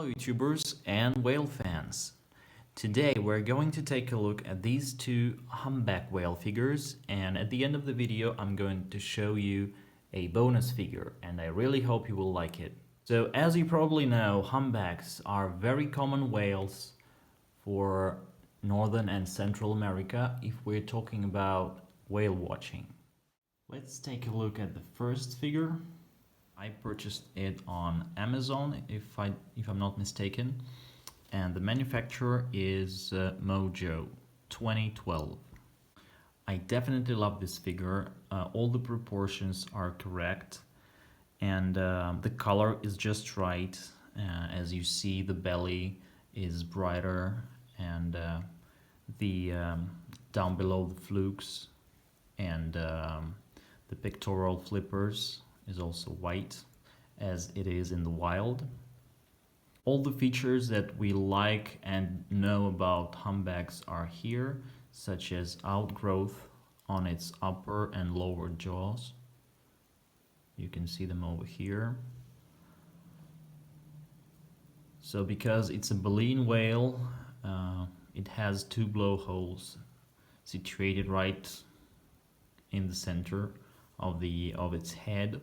YouTubers and whale fans. Today we're going to take a look at these two humpback whale figures, and at the end of the video I'm going to show you a bonus figure, and I really hope you will like it. So as you probably know, humpbacks are very common whales for Northern and Central America if we're talking about whale watching. Let's take a look at the first figure. I purchased it on Amazon, if I'm not mistaken, and the manufacturer is Mojo 2012. I definitely love this figure. All the proportions are correct, and the color is just right. As you see, the belly is brighter, and the down below the flukes and the pectoral flippers is also white, as it is in the wild. All the features that we like and know about humpbacks are here, such as outgrowth on its upper and lower jaws. You can see them over here. So because it's a baleen whale, it has two blowholes situated right in the center of its head.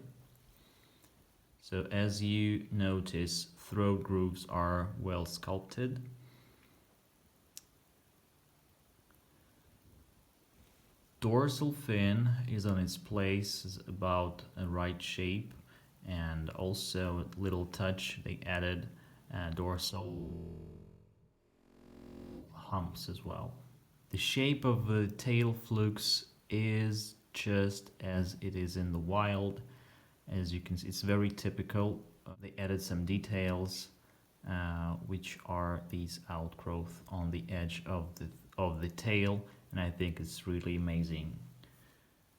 So as you notice, throat grooves are well sculpted. Dorsal fin is on its place, is about a right shape, and also a little touch, they added dorsal humps as well. The shape of the tail flukes is just as it is in the wild. As you can see, it's very typical. They added some details, which are these outgrowth on the edge of the tail, and I think it's really amazing.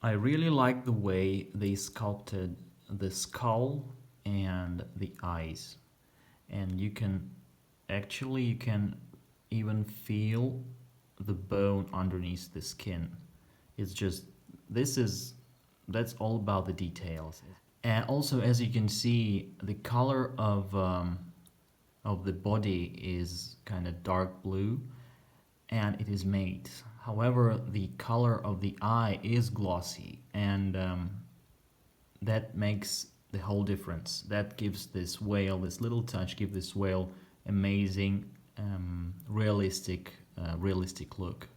I really like the way they sculpted the skull and the eyes, and you can even feel the bone underneath the skin. It's just that's all about the details. And also, as you can see, the color of the body is kind of dark blue, and it is mate. However, the color of the eye is glossy, and that makes the whole difference. That gives this whale, this little touch, gives this whale amazing, realistic look.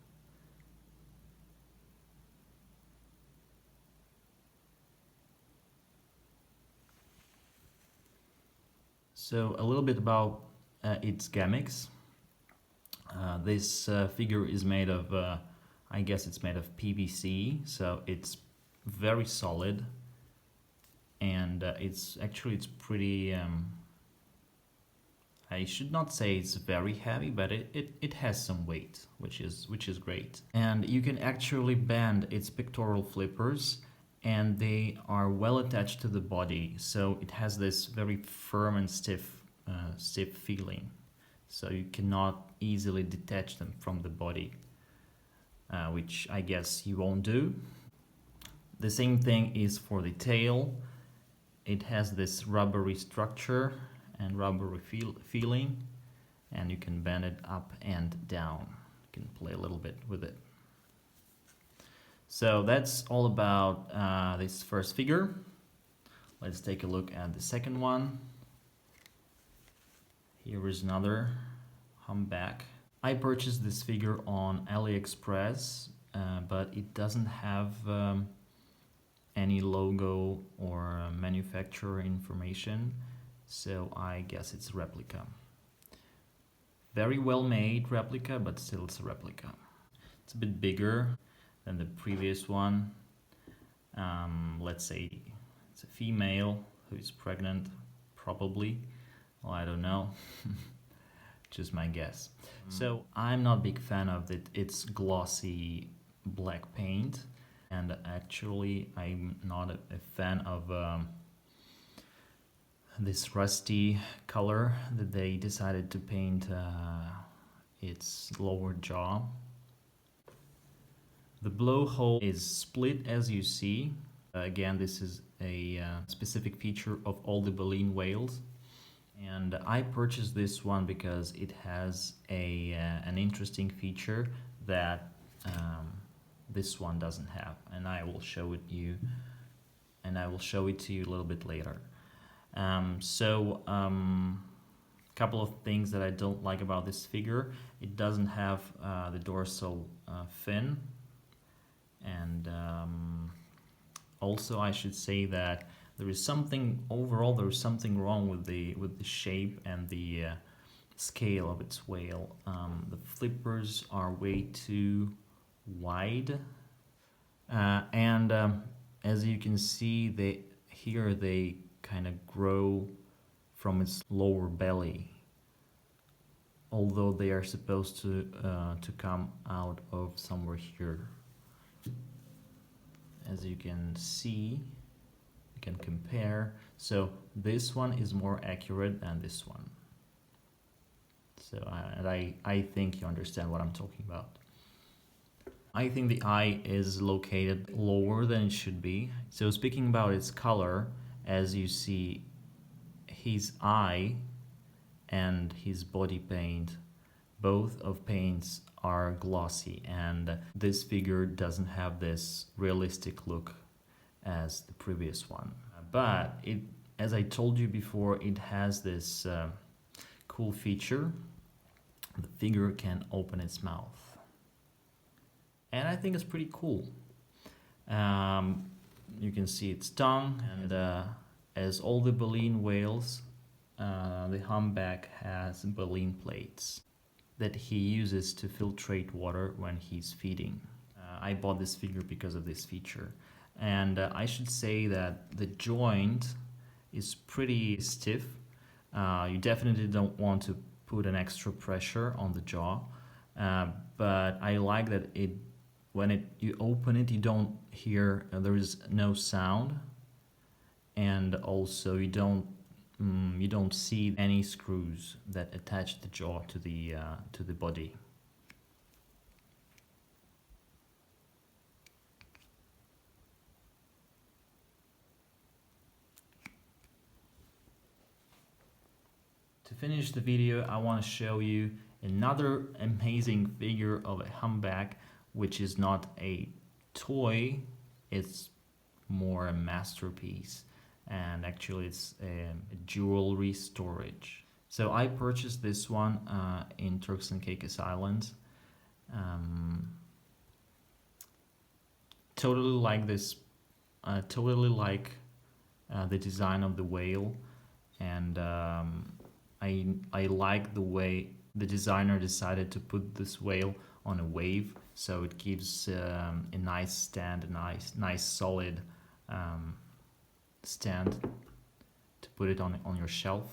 So a little bit about its gametes. This figure is made of, I guess it's made of PVC, so it's very solid, and it's pretty, I should not say it's very heavy, but it has some weight, which is great. And you can actually bend its pectoral flippers, and they are well attached to the body, so it has this very firm and stiff feeling, so you cannot easily detach them from the body, which I guess you won't do. The same thing is for the tail. It has this rubbery structure and rubbery feeling, and you can bend it up and down. You can play a little bit with it. So that's all about this first figure. Let's take a look at the second one. Here is another humpback. I purchased this figure on AliExpress, but it doesn't have any logo or manufacturer information, so I guess it's a replica. Very well made replica, but still it's a replica. It's a bit bigger than the previous one. Let's say it's a female who is pregnant, probably. Well, I don't know. Just my guess. So I'm not a big fan of its glossy black paint, and actually I'm not a fan of this rusty color that they decided to paint its lower jaw. The blowhole is split, as you see. Again, this is a specific feature of all the baleen whales. And I purchased this one because it has an interesting feature that this one doesn't have, and I will show it to you a little bit later. Couple of things that I don't like about this figure: it doesn't have the dorsal fin, and also I should say that there is something wrong with the shape and the scale of its whale. The flippers are way too wide, and as you can see, they kind of grow from its lower belly, although they are supposed to come out of somewhere here. As you can see, you can compare. So this one is more accurate than this one. So I think you understand what I'm talking about. I think the eye is located lower than it should be. So speaking about its color, as you see, his eye and his body paint, both of paints are glossy, and this figure doesn't have this realistic look as the previous one. But it, as I told you before, it has this cool feature. The figure can open its mouth, and I think it's pretty cool. You can see its tongue, and as all the baleen whales, the humpback has baleen plates that he uses to filtrate water when he's feeding. I bought this figure because of this feature. And I should say that the joint is pretty stiff. You definitely don't want to put an extra pressure on the jaw. But I like that when you open it, you don't hear, there is no sound. And also you don't see any screws that attach the jaw to the body. To finish the video, I want to show you another amazing figure of a humpback, which is not a toy, it's more a masterpiece. And actually it's a jewelry storage. So I purchased this one in Turks and Caicos Islands. Totally like this, the design of the whale, and I like the way the designer decided to put this whale on a wave, so it gives a nice stand, a nice solid stand to put it on your shelf.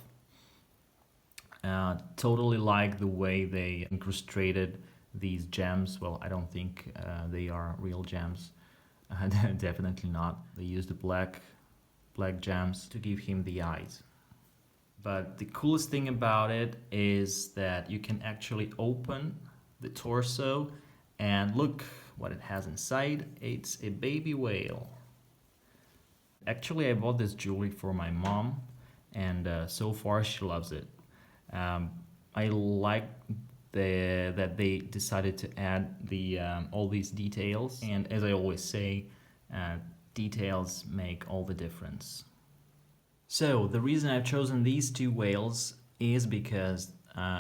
Totally like the way they incrustated these gems. Well, I don't think they are real gems. Definitely not. They used the black gems to give him the eyes. But the coolest thing about it is that you can actually open the torso and look what it has inside. It's a baby whale. Actually, I bought this jewelry for my mom, and so far she loves it. I like that they decided to add all these details, and as I always say, details make all the difference. So the reason I've chosen these two whales is because,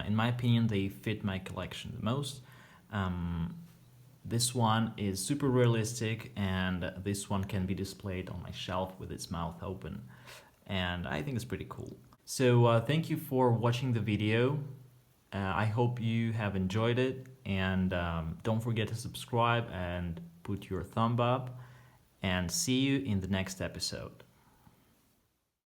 in my opinion, they fit my collection the most. This one is super realistic, and this one can be displayed on my shelf with its mouth open, and I think it's pretty cool. So thank you for watching the video. I hope you have enjoyed it, and don't forget to subscribe and put your thumb up, and see you in the next episode.